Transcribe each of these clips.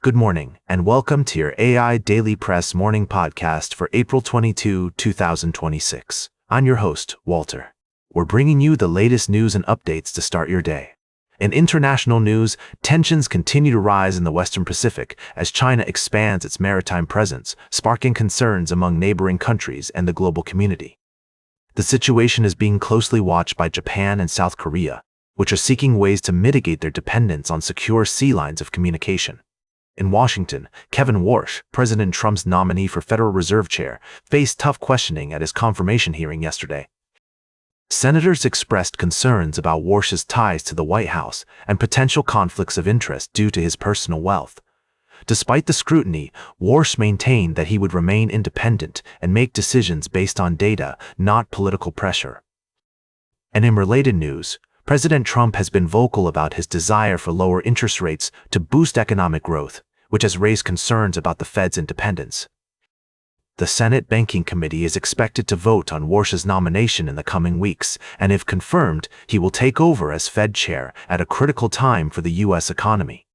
Good morning, and welcome to your AIDailyPress morning podcast for April 22, 2026. I'm your host, Walter. We're bringing you the latest news and updates to start your day. In international news, tensions continue to rise in the Western Pacific as China expands its maritime presence, sparking concerns among neighboring countries and the global community. The situation is being closely watched by Japan and South Korea, which are seeking ways to mitigate their dependence on secure sea lines of communication. In Washington, Kevin Warsh, President Trump's nominee for Federal Reserve Chair, faced tough questioning at his confirmation hearing yesterday. Senators expressed concerns about Warsh's ties to the White House and potential conflicts of interest due to his personal wealth. Despite the scrutiny, Warsh maintained that he would remain independent and make decisions based on data, not political pressure. And in related news, President Trump has been vocal about his desire for lower interest rates to boost economic growth, which has raised concerns about the Fed's independence. The Senate Banking Committee is expected to vote on Warsh's nomination in the coming weeks, and if confirmed, he will take over as Fed chair at a critical time for the U.S. economy.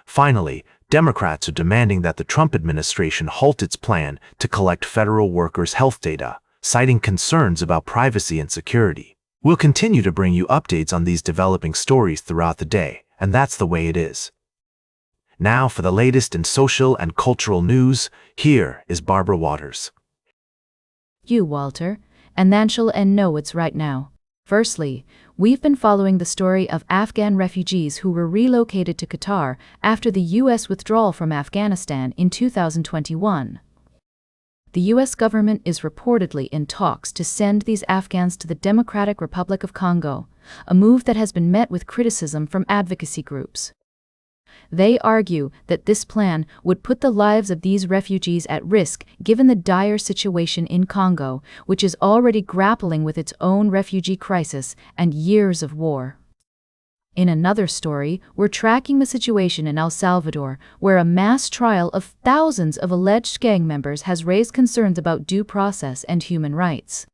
Finally, Democrats are demanding that the Trump administration halt its plan to collect federal workers' health data, citing concerns about privacy and security. We'll continue to bring you updates on these developing stories throughout the day, and that's the way it is. Now for the latest in social and cultural news, here is Barbara Waters. You, Walter, and then she'll know it's right now. Firstly, we've been following the story of Afghan refugees who were relocated to Qatar after the U.S. withdrawal from Afghanistan in 2021. The U.S. government is reportedly in talks to send these Afghans to the Democratic Republic of Congo, a move that has been met with criticism from advocacy groups. They argue that this plan would put the lives of these refugees at risk given the dire situation in Congo, which is already grappling with its own refugee crisis and years of war. In another story, we're tracking the situation in El Salvador, where a mass trial of thousands of alleged gang members has raised concerns about due process and human rights.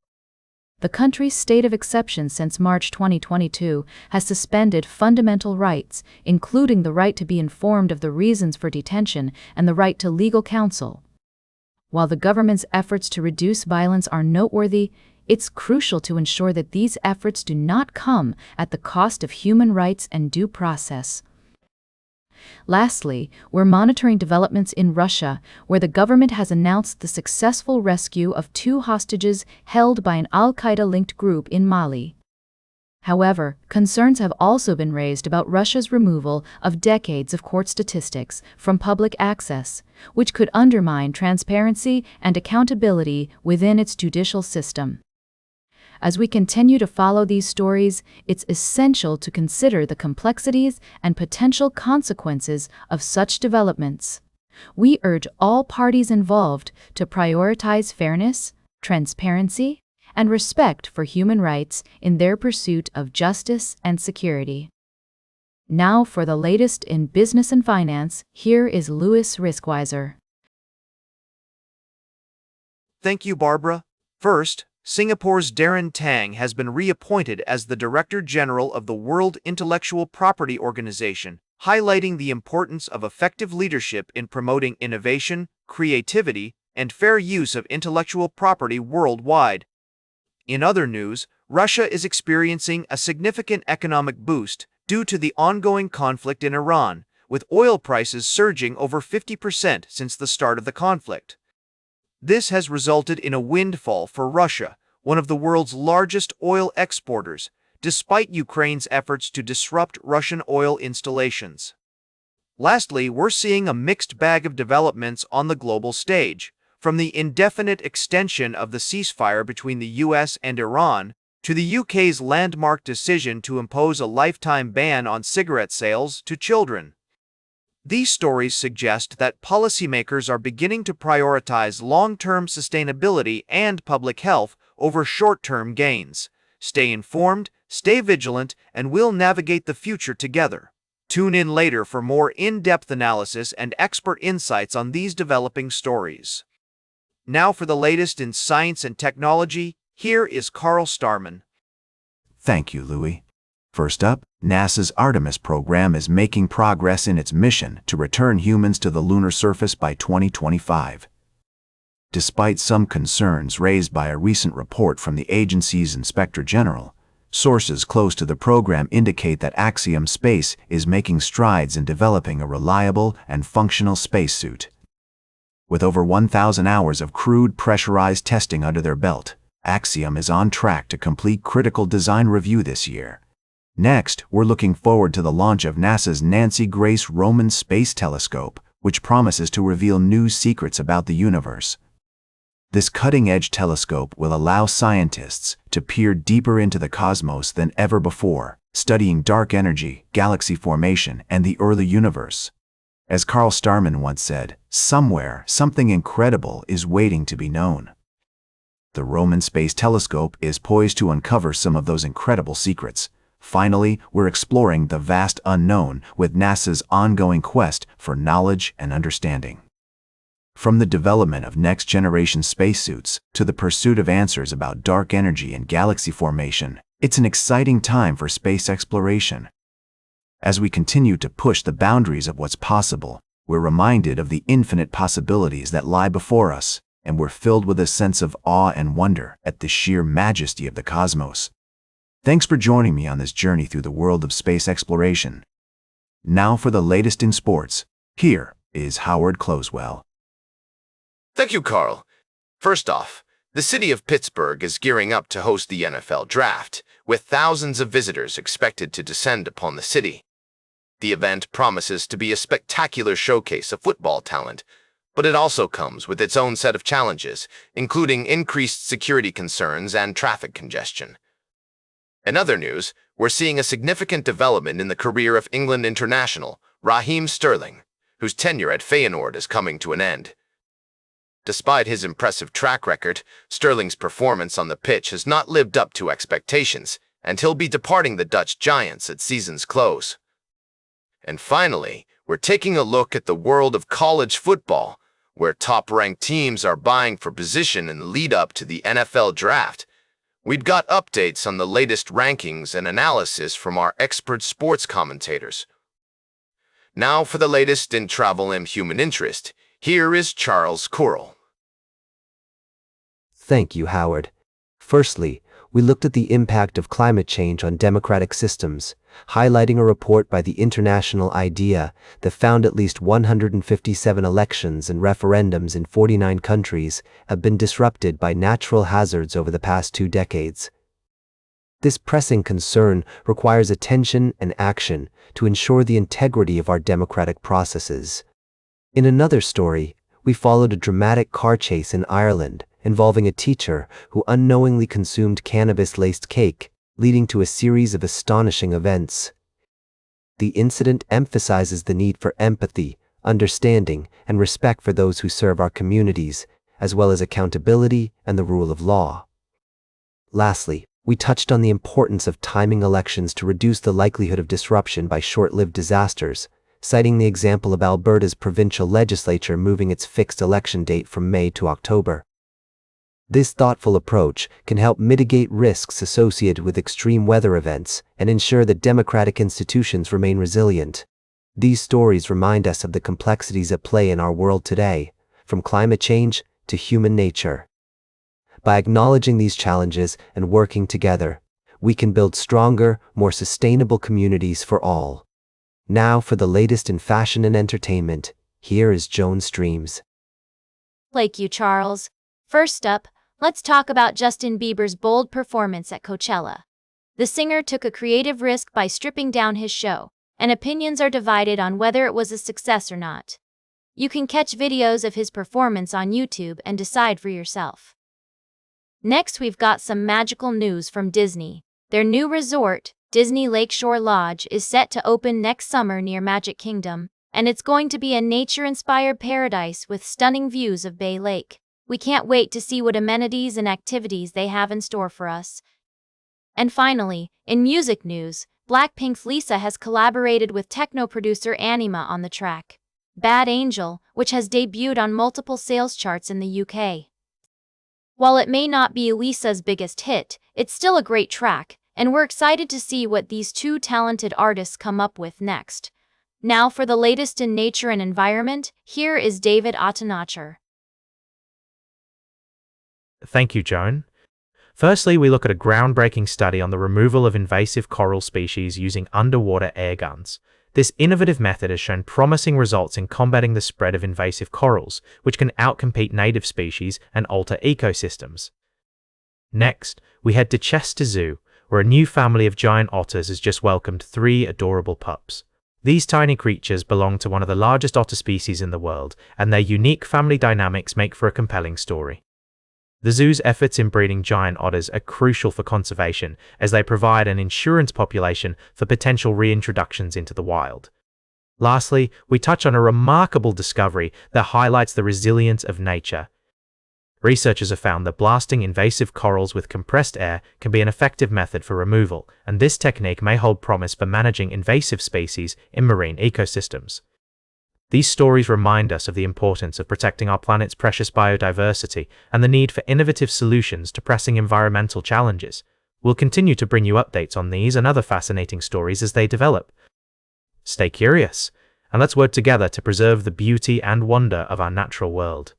The country's state of exception since March 2022 has suspended fundamental rights, including the right to be informed of the reasons for detention and the right to legal counsel. While the government's efforts to reduce violence are noteworthy, it's crucial to ensure that these efforts do not come at the cost of human rights and due process. Lastly, we're monitoring developments in Russia, where the government has announced the successful rescue of 2 hostages held by an al-Qaeda-linked group in Mali. However, concerns have also been raised about Russia's removal of decades of court statistics from public access, which could undermine transparency and accountability within its judicial system. As we continue to follow these stories, it's essential to consider the complexities and potential consequences of such developments. We urge all parties involved to prioritize fairness, transparency, and respect for human rights in their pursuit of justice and security. Now for the latest in business and finance, here is Louis Riskweiser. Thank you, Barbara. First, Singapore's Darren Tang has been reappointed as the Director General of the World Intellectual Property Organization, highlighting the importance of effective leadership in promoting innovation, creativity, and fair use of intellectual property worldwide. In other news, Russia is experiencing a significant economic boost due to the ongoing conflict in Iran, with oil prices surging over 50% since the start of the conflict. This has resulted in a windfall for Russia, one of the world's largest oil exporters, despite Ukraine's efforts to disrupt Russian oil installations. Lastly, we're seeing a mixed bag of developments on the global stage, from the indefinite extension of the ceasefire between the US and Iran to the UK's landmark decision to impose a lifetime ban on cigarette sales to children. These stories suggest that policymakers are beginning to prioritize long-term sustainability and public health over short-term gains. Stay informed, stay vigilant, and we'll navigate the future together. Tune in later for more in-depth analysis and expert insights on these developing stories. Now for the latest in science and technology, here is Carl Starman. Thank you, Louis. First up, NASA's Artemis program is making progress in its mission to return humans to the lunar surface by 2025. Despite some concerns raised by a recent report from the agency's Inspector General, sources close to the program indicate that Axiom Space is making strides in developing a reliable and functional spacesuit. With over 1,000 hours of crewed pressurized testing under their belt, Axiom is on track to complete critical design review this year. Next, we're looking forward to the launch of NASA's Nancy Grace Roman Space Telescope, which promises to reveal new secrets about the universe. This cutting-edge telescope will allow scientists to peer deeper into the cosmos than ever before, studying dark energy, galaxy formation, and the early universe. As Carl Starman once said, somewhere, something incredible is waiting to be known. The Roman Space Telescope is poised to uncover some of those incredible secrets. Finally, we're exploring the vast unknown with NASA's ongoing quest for knowledge and understanding. From the development of next-generation spacesuits to the pursuit of answers about dark energy and galaxy formation, it's an exciting time for space exploration. As we continue to push the boundaries of what's possible, we're reminded of the infinite possibilities that lie before us, and we're filled with a sense of awe and wonder at the sheer majesty of the cosmos. Thanks for joining me on this journey through the world of space exploration. Now for the latest in sports, here is Howard Closewell. Thank you, Carl. First off, the city of Pittsburgh is gearing up to host the NFL Draft, with thousands of visitors expected to descend upon the city. The event promises to be a spectacular showcase of football talent, but it also comes with its own set of challenges, including increased security concerns and traffic congestion. In other news, we're seeing a significant development in the career of England international Raheem Sterling, whose tenure at Feyenoord is coming to an end. Despite his impressive track record, Sterling's performance on the pitch has not lived up to expectations, and he'll be departing the Dutch Giants at season's close. And finally, we're taking a look at the world of college football, where top-ranked teams are vying for position in the lead-up to the NFL Draft. We've got updates on the latest rankings and analysis from our expert sports commentators. Now for the latest in travel and human interest, here is Charles Correll. Thank you, Howard. Firstly, we looked at the impact of climate change on democratic systems, highlighting a report by the international AIDailyPress that found at least 157 elections and referendums in 49 countries have been disrupted by natural hazards over the past 2 decades. This pressing concern requires attention and action to ensure the integrity of our democratic processes. In another story, we followed a dramatic car chase in Ireland involving a teacher who unknowingly consumed cannabis-laced cake, leading to a series of astonishing events. The incident emphasizes the need for empathy, understanding, and respect for those who serve our communities, as well as accountability and the rule of law. Lastly, we touched on the importance of timing elections to reduce the likelihood of disruption by short-lived disasters, citing the example of Alberta's provincial legislature moving its fixed election date from May to October. This thoughtful approach can help mitigate risks associated with extreme weather events and ensure that democratic institutions remain resilient. These stories remind us of the complexities at play in our world today, from climate change to human nature. By acknowledging these challenges and working together, we can build stronger, more sustainable communities for all. Now for the latest in fashion and entertainment, here is Joan Streams. Thank you, Charles. First up, let's talk about Justin Bieber's bold performance at Coachella. The singer took a creative risk by stripping down his show, and opinions are divided on whether it was a success or not. You can catch videos of his performance on YouTube and decide for yourself. Next, we've got some magical news from Disney. Their new resort, Disney Lakeshore Lodge, is set to open next summer near Magic Kingdom, and it's going to be a nature-inspired paradise with stunning views of Bay Lake. We can't wait to see what amenities and activities they have in store for us. And finally, in music news, Blackpink's Lisa has collaborated with techno producer Anima on the track Bad Angel, which has debuted on multiple sales charts in the UK. While it may not be Lisa's biggest hit, it's still a great track, and we're excited to see what these two talented artists come up with next. Now for the latest in nature and environment, here is David Attenacher. Thank you, Joan. Firstly, we look at a groundbreaking study on the removal of invasive coral species using underwater air guns. This innovative method has shown promising results in combating the spread of invasive corals, which can outcompete native species and alter ecosystems. Next, we head to Chester Zoo, where a new family of giant otters has just welcomed 3 adorable pups. These tiny creatures belong to one of the largest otter species in the world, and their unique family dynamics make for a compelling story. The zoo's efforts in breeding giant otters are crucial for conservation, as they provide an insurance population for potential reintroductions into the wild. Lastly, we touch on a remarkable discovery that highlights the resilience of nature. Researchers have found that blasting invasive corals with compressed air can be an effective method for removal, and this technique may hold promise for managing invasive species in marine ecosystems. These stories remind us of the importance of protecting our planet's precious biodiversity and the need for innovative solutions to pressing environmental challenges. We'll continue to bring you updates on these and other fascinating stories as they develop. Stay curious, and let's work together to preserve the beauty and wonder of our natural world.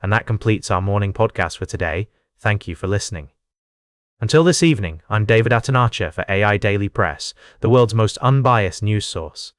And that completes our morning podcast for today. Thank you for listening. Until this evening, I'm David Attenacher for AI Daily Press, the world's most unbiased news source.